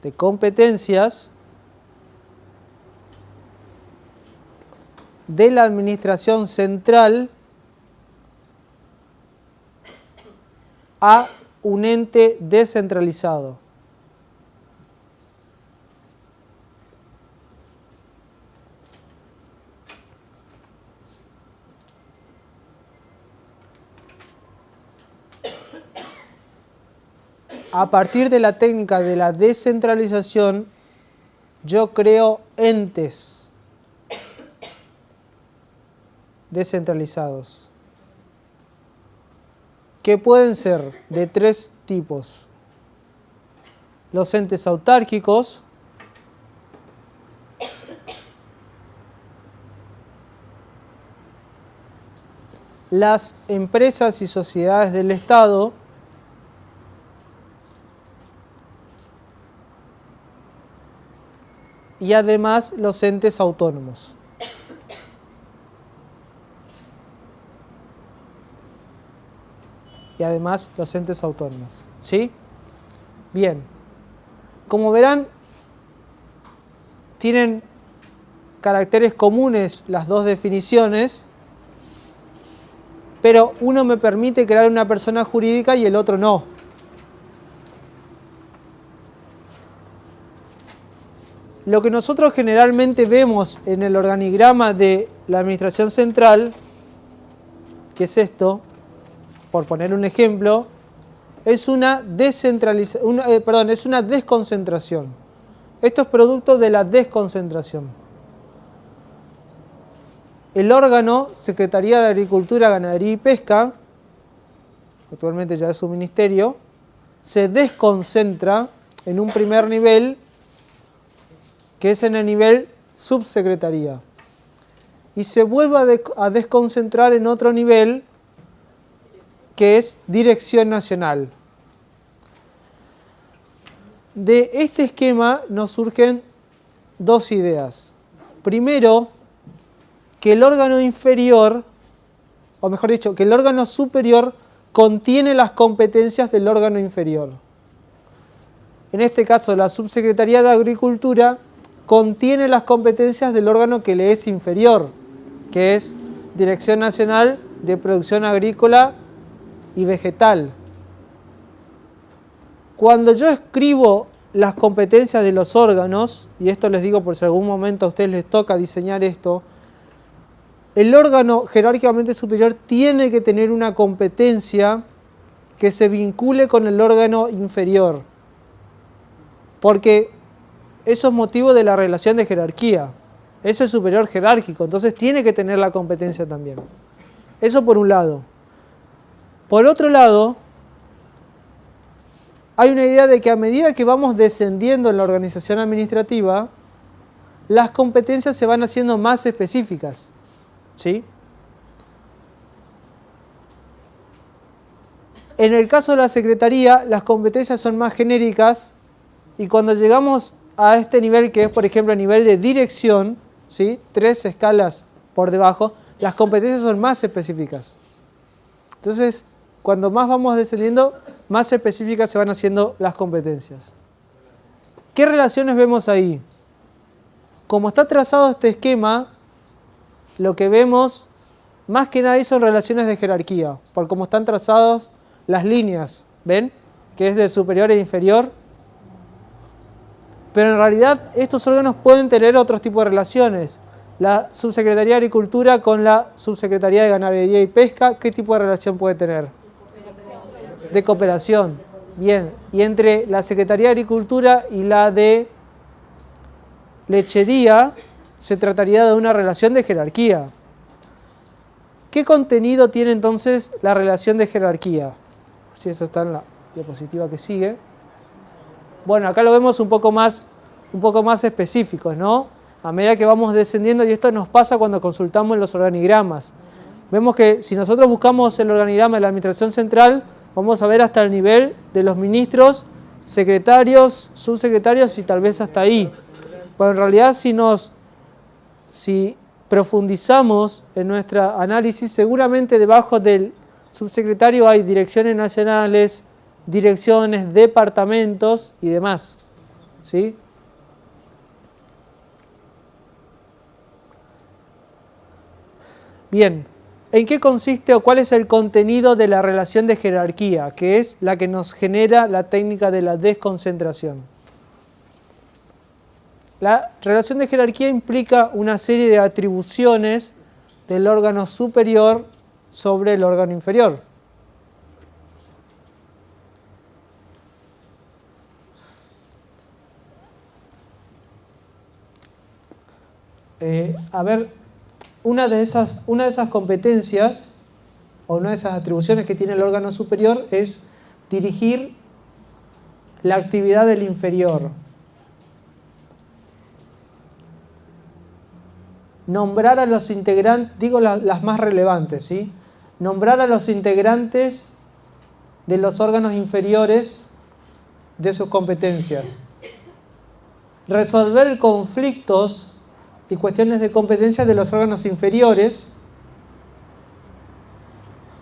de competencias de la administración central a un ente descentralizado. A partir de la técnica de la descentralización, yo creo entes descentralizados, que pueden ser de tres tipos: los entes autárquicos, las empresas y sociedades del Estado y además los entes autónomos. Y además los entes autónomos. ¿Sí? Bien. Como verán, tienen caracteres comunes las dos definiciones, pero uno me permite crear una persona jurídica y el otro no. Lo que nosotros generalmente vemos en el organigrama de la administración central, que es esto, por poner un ejemplo, es una desconcentración. Esto es producto de la desconcentración. El órgano, Secretaría de Agricultura, Ganadería y Pesca, actualmente ya es un ministerio, se desconcentra en un primer nivel, que es en el nivel subsecretaría, y se vuelve a desconcentrar en otro nivel, que es dirección nacional. De este esquema nos surgen dos ideas. Primero, que el órgano inferior, o mejor dicho, que el órgano superior contiene las competencias del órgano inferior. En este caso, la Subsecretaría de Agricultura contiene las competencias del órgano que le es inferior, que es Dirección Nacional de Producción Agrícola y Vegetal. Cuando yo escribo las competencias de los órganos, y esto les digo por si algún momento a ustedes les toca diseñar esto, el órgano jerárquicamente superior tiene que tener una competencia que se vincule con el órgano inferior, porque eso es motivo de la relación de jerarquía. Es el superior jerárquico, entonces tiene que tener la competencia también. Eso por un lado. Por otro lado, hay una idea de que a medida que vamos descendiendo en la organización administrativa, las competencias se van haciendo más específicas. ¿Sí? En el caso de la Secretaría, las competencias son más genéricas y cuando llegamos a este nivel, que es por ejemplo el nivel de dirección, ¿sí? 3 escalas por debajo, las competencias son más específicas. Entonces, cuando más vamos descendiendo, más específicas se van haciendo las competencias. ¿Qué relaciones vemos ahí? Como está trazado este esquema, lo que vemos más que nada son relaciones de jerarquía, por cómo están trazadas las líneas, ¿ven? Que es de superior e inferior. Pero en realidad estos órganos pueden tener otros tipos de relaciones. La Subsecretaría de Agricultura con la Subsecretaría de Ganadería y Pesca, ¿qué tipo de relación puede tener? De cooperación. Bien, y entre la Secretaría de Agricultura y la de Lechería se trataría de una relación de jerarquía. ¿Qué contenido tiene entonces la relación de jerarquía? Si esto está en la diapositiva que sigue. Bueno, acá lo vemos un poco más específicos, ¿no? A medida que vamos descendiendo, y esto nos pasa cuando consultamos los organigramas. Vemos que si nosotros buscamos el organigrama de la Administración Central, vamos a ver hasta el nivel de los ministros, secretarios, subsecretarios y tal vez hasta ahí. Pero en realidad si profundizamos en nuestro análisis, seguramente debajo del subsecretario hay direcciones nacionales, direcciones, departamentos y demás. ¿Sí? Bien, ¿en qué consiste o cuál es el contenido de la relación de jerarquía, que es la que nos genera la técnica de la desconcentración? La relación de jerarquía implica una serie de atribuciones del órgano superior sobre el órgano inferior. Una de esas competencias o una de esas atribuciones que tiene el órgano superior es dirigir la actividad del inferior. Nombrar a los integrantes, digo las más relevantes, ¿sí? Nombrar a los integrantes de los órganos inferiores de sus competencias. Resolver conflictos y cuestiones de competencia de los órganos inferiores.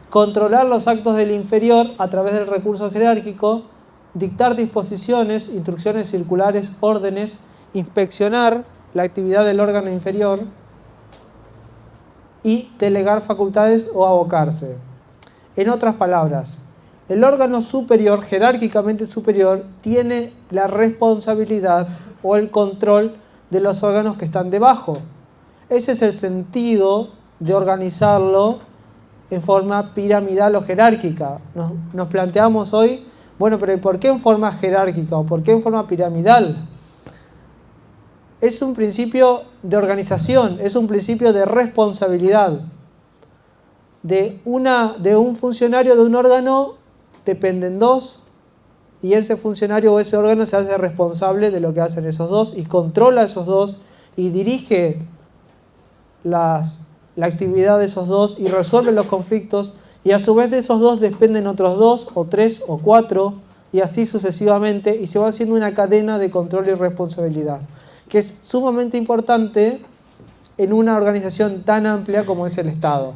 Controlar los actos del inferior a través del recurso jerárquico. Dictar disposiciones, instrucciones circulares, órdenes. Inspeccionar la actividad del órgano inferior. Y delegar facultades o abocarse. En otras palabras, el órgano superior, jerárquicamente superior, tiene la responsabilidad o el control de los órganos que están debajo. Ese es el sentido de organizarlo en forma piramidal o jerárquica. Nos planteamos hoy, bueno, pero ¿por qué en forma jerárquica o por qué en forma piramidal? Es un principio de organización, es un principio de responsabilidad. de un funcionario de un órgano dependen dos, y ese funcionario o ese órgano se hace responsable de lo que hacen esos dos y controla a esos dos y dirige la actividad de esos dos y resuelve los conflictos, y a su vez de esos dos dependen otros dos o tres o cuatro y así sucesivamente, y se va haciendo una cadena de control y responsabilidad que es sumamente importante en una organización tan amplia como es el Estado.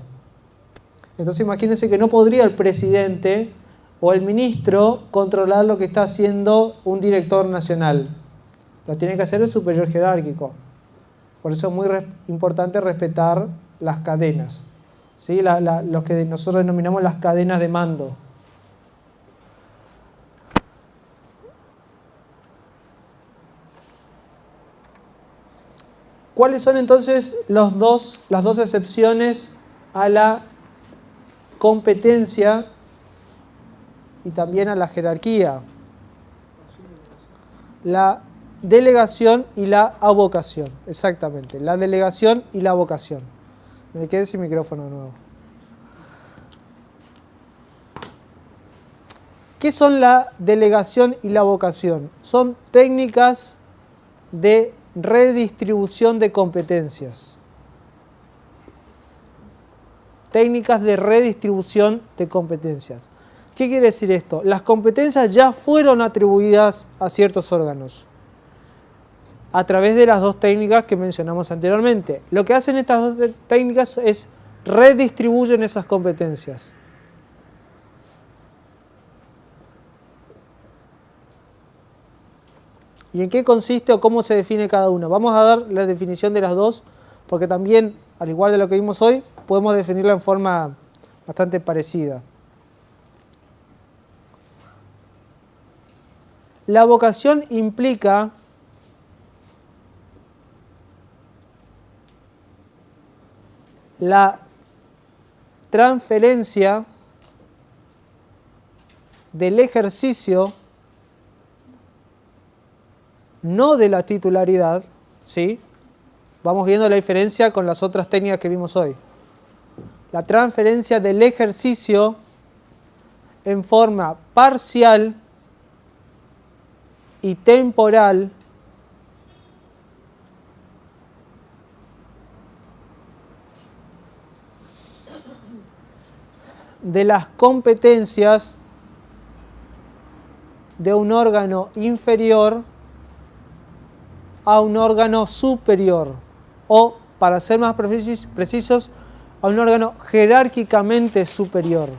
Entonces imagínense que no podría el presidente o el ministro controlar lo que está haciendo un director nacional. Lo tiene que hacer el superior jerárquico. Por eso es muy importante respetar las cadenas, ¿sí? Lo que nosotros denominamos las cadenas de mando. ¿Cuáles son entonces las dos excepciones a la competencia y también a la jerarquía? La delegación y la avocación, exactamente, la delegación y la avocación. Me quedé sin micrófono de nuevo. ¿Qué son la delegación y la avocación? Son técnicas de redistribución de competencias. Técnicas de redistribución de competencias. ¿Qué quiere decir esto? Las competencias ya fueron atribuidas a ciertos órganos a través de las dos técnicas que mencionamos anteriormente. Lo que hacen estas dos técnicas es redistribuyen esas competencias. ¿Y en qué consiste o cómo se define cada una? Vamos a dar la definición de las dos, porque también, al igual de lo que vimos hoy, podemos definirla en forma bastante parecida. La vocación implica la transferencia del ejercicio, no de la titularidad, ¿sí? Vamos viendo la diferencia con las otras técnicas que vimos hoy. La transferencia del ejercicio en forma parcial y temporal de las competencias de un órgano inferior a un órgano superior, o, para ser más precisos, a un órgano jerárquicamente superior.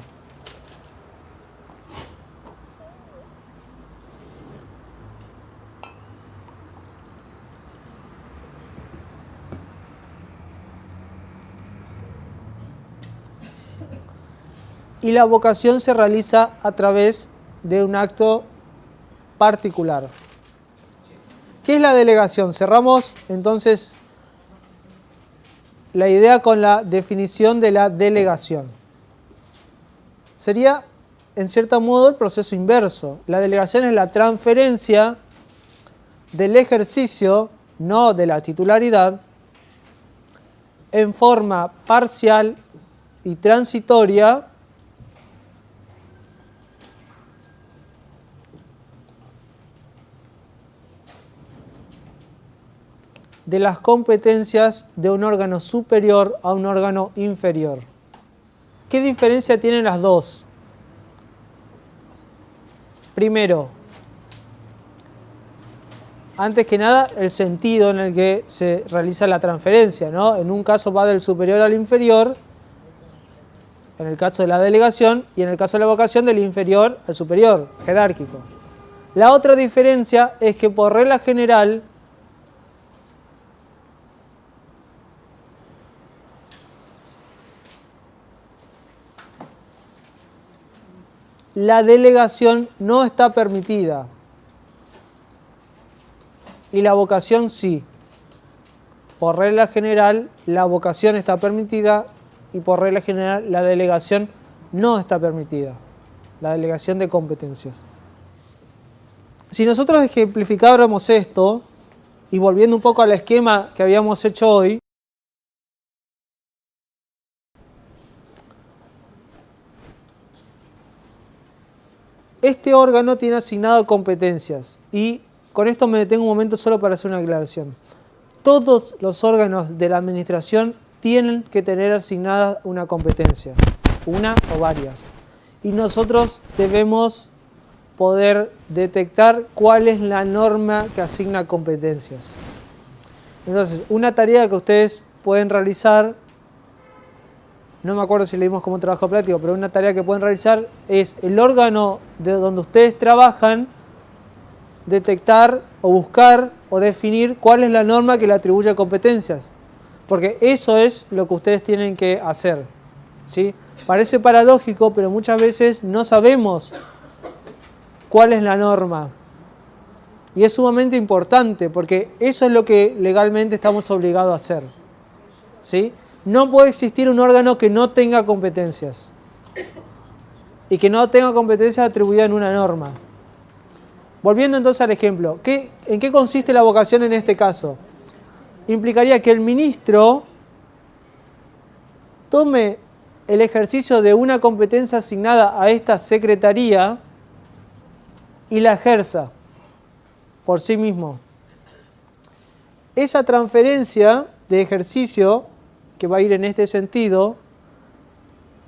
Y la vocación se realiza a través de un acto particular. ¿Qué es la delegación? Cerramos entonces la idea con la definición de la delegación. Sería, en cierto modo, el proceso inverso. La delegación es la transferencia del ejercicio, no de la titularidad, en forma parcial y transitoria de las competencias de un órgano superior a un órgano inferior. ¿Qué diferencia tienen las dos? Primero, antes que nada, el sentido en el que se realiza la transferencia, ¿no? En un caso va del superior al inferior, en el caso de la delegación, y en el caso de la vocación del inferior al superior, jerárquico. La otra diferencia es que por regla general, la delegación no está permitida y la vocación sí. Por regla general, la vocación está permitida y por regla general, la delegación no está permitida. La delegación de competencias. Si nosotros ejemplificáramos esto, y volviendo un poco al esquema que habíamos hecho hoy, este órgano tiene asignado competencias. Y con esto me detengo un momento solo para hacer una aclaración. Todos los órganos de la administración tienen que tener asignada una competencia, una o varias. Y nosotros debemos poder detectar cuál es la norma que asigna competencias. Entonces, una tarea que ustedes pueden realizar, no me acuerdo si leímos como trabajo práctico, pero una tarea que pueden realizar es el órgano de donde ustedes trabajan, detectar o buscar o definir cuál es la norma que le atribuye competencias. Porque eso es lo que ustedes tienen que hacer, ¿sí? Parece paradójico, pero muchas veces no sabemos cuál es la norma. Y es sumamente importante, porque eso es lo que legalmente estamos obligados a hacer, ¿sí? No puede existir un órgano que no tenga competencias y que no tenga competencias atribuidas en una norma. Volviendo entonces al ejemplo, ¿en qué consiste la vocación en este caso? Implicaría que el ministro tome el ejercicio de una competencia asignada a esta secretaría y la ejerza por sí mismo. Esa transferencia de ejercicio, que va a ir en este sentido,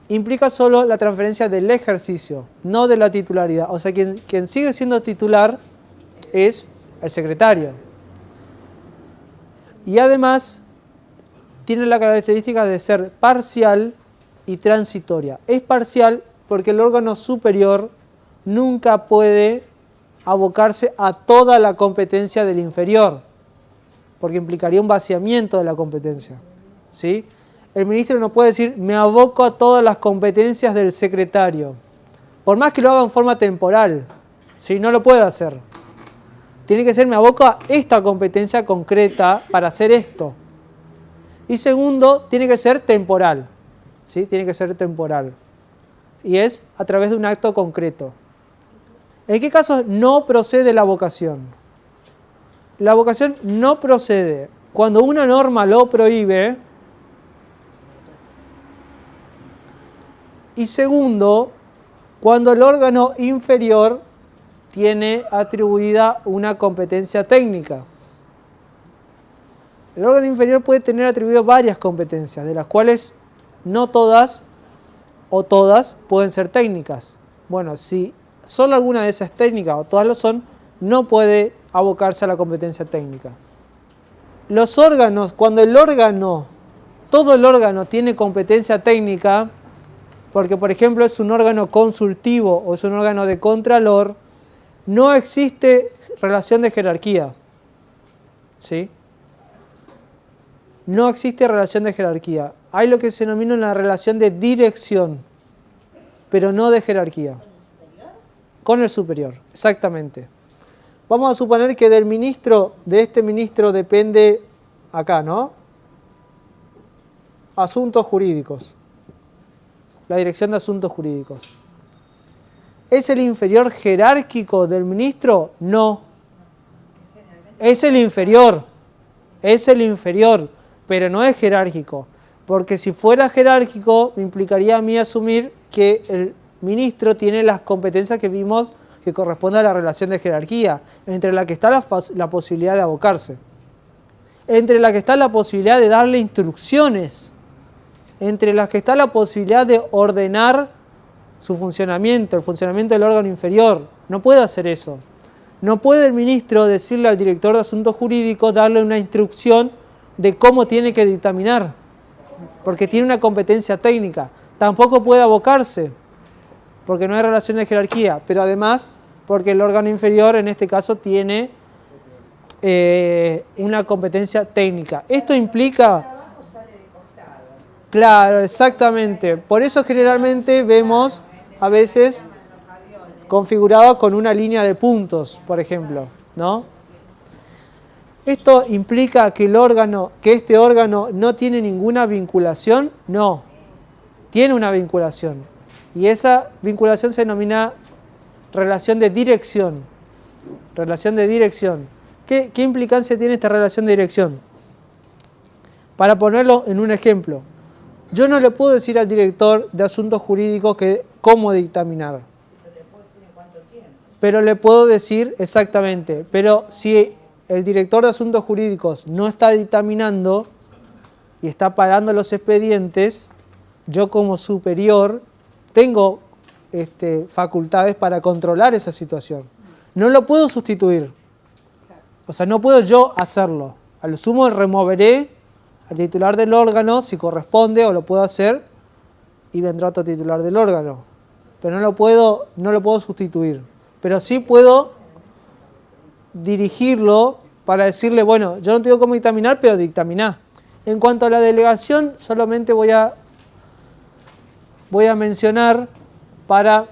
implica solo la transferencia del ejercicio, no de la titularidad. O sea, quien sigue siendo titular es el secretario. Y además tiene la característica de ser parcial y transitoria. Es parcial porque el órgano superior nunca puede abocarse a toda la competencia del inferior, porque implicaría un vaciamiento de la competencia, ¿sí? El ministro no puede decir, me aboco a todas las competencias del secretario, por más que lo haga en forma temporal, ¿sí? No lo puede hacer. Tiene que ser, me aboco a esta competencia concreta para hacer esto. Y segundo, tiene que ser temporal, ¿sí? Tiene que ser temporal. Y es a través de un acto concreto. ¿En qué casos no procede la vocación? La vocación no procede cuando una norma lo prohíbe. Y segundo, cuando el órgano inferior tiene atribuida una competencia técnica. El órgano inferior puede tener atribuido varias competencias, de las cuales no todas o todas pueden ser técnicas. Bueno, si solo alguna de esas es técnica o todas lo son, no puede abocarse a la competencia técnica. Los órganos, cuando todo el órgano tiene competencia técnica, porque por ejemplo es un órgano consultivo o es un órgano de contralor, no existe relación de jerarquía, ¿sí? No existe relación de jerarquía. Hay lo que se denomina una relación de dirección, pero no de jerarquía. Con el superior, exactamente. Vamos a suponer que de este ministro depende acá, ¿no? Asuntos jurídicos. La dirección de asuntos jurídicos. ¿Es el inferior jerárquico del ministro? No. Es el inferior, pero no es jerárquico. Porque si fuera jerárquico, me implicaría a mí asumir que el ministro tiene las competencias que vimos que corresponden a la relación de jerarquía, entre la que está la posibilidad de abocarse, entre la que está la posibilidad de darle instrucciones, entre las que está la posibilidad de ordenar su funcionamiento, el funcionamiento del órgano inferior. No puede hacer eso. No puede el ministro decirle al director de asuntos jurídicos, darle una instrucción de cómo tiene que dictaminar, porque tiene una competencia técnica. Tampoco puede abocarse, porque no hay relación de jerarquía, pero además porque el órgano inferior en este caso tiene una competencia técnica. Esto implica... Claro, exactamente. Por eso generalmente vemos a veces configurado con una línea de puntos, por ejemplo, ¿no? ¿Esto implica que este órgano no tiene ninguna vinculación? No, tiene una vinculación. Y esa vinculación se denomina relación de dirección. Relación de dirección. ¿Qué implicancia tiene esta relación de dirección? Para ponerlo en un ejemplo, yo no le puedo decir al director de asuntos jurídicos cómo dictaminar. pero le puedo decir exactamente. Pero si el director de asuntos jurídicos no está dictaminando y está parando los expedientes, yo como superior tengo facultades para controlar esa situación. No lo puedo sustituir. O sea, no puedo yo hacerlo. A lo sumo removeré al titular del órgano si corresponde, o lo puedo hacer y vendrá otro titular del órgano. Pero no lo puedo sustituir. Pero sí puedo dirigirlo para decirle, bueno, yo no tengo cómo dictaminar, pero dictaminá. En cuanto a la delegación, solamente voy a mencionar para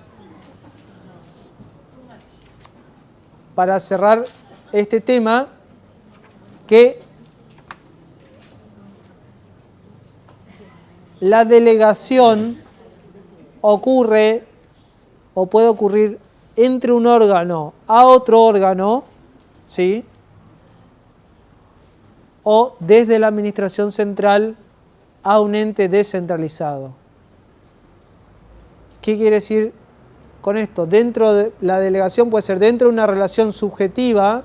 cerrar este tema que la delegación ocurre o puede ocurrir entre un órgano a otro órgano, ¿sí? O desde la administración central a un ente descentralizado. ¿Qué quiere decir con esto? Dentro de la delegación puede ser dentro de una relación subjetiva,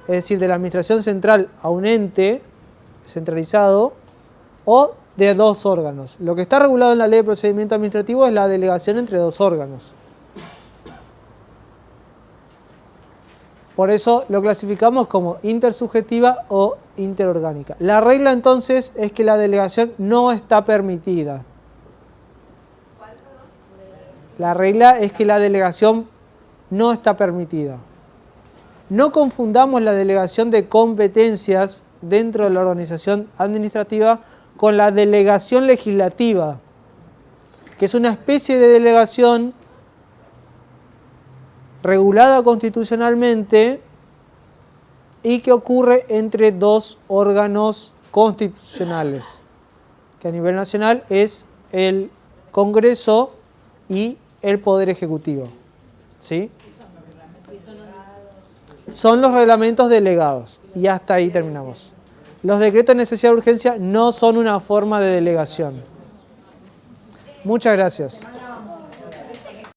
es decir, de la administración central a un ente centralizado, o de dos órganos. Lo que está regulado en la Ley de Procedimiento Administrativo es la delegación entre dos órganos. Por eso lo clasificamos como intersubjetiva o interorgánica. La regla entonces es que la delegación no está permitida. La regla es que la delegación no está permitida. No confundamos la delegación de competencias dentro de la organización administrativa con la delegación legislativa, que es una especie de delegación regulada constitucionalmente y que ocurre entre dos órganos constitucionales, que a nivel nacional es el Congreso y el Poder Ejecutivo. ¿Sí? Son los reglamentos delegados. Y hasta ahí terminamos. Los decretos de necesidad de urgencia no son una forma de delegación. Muchas gracias.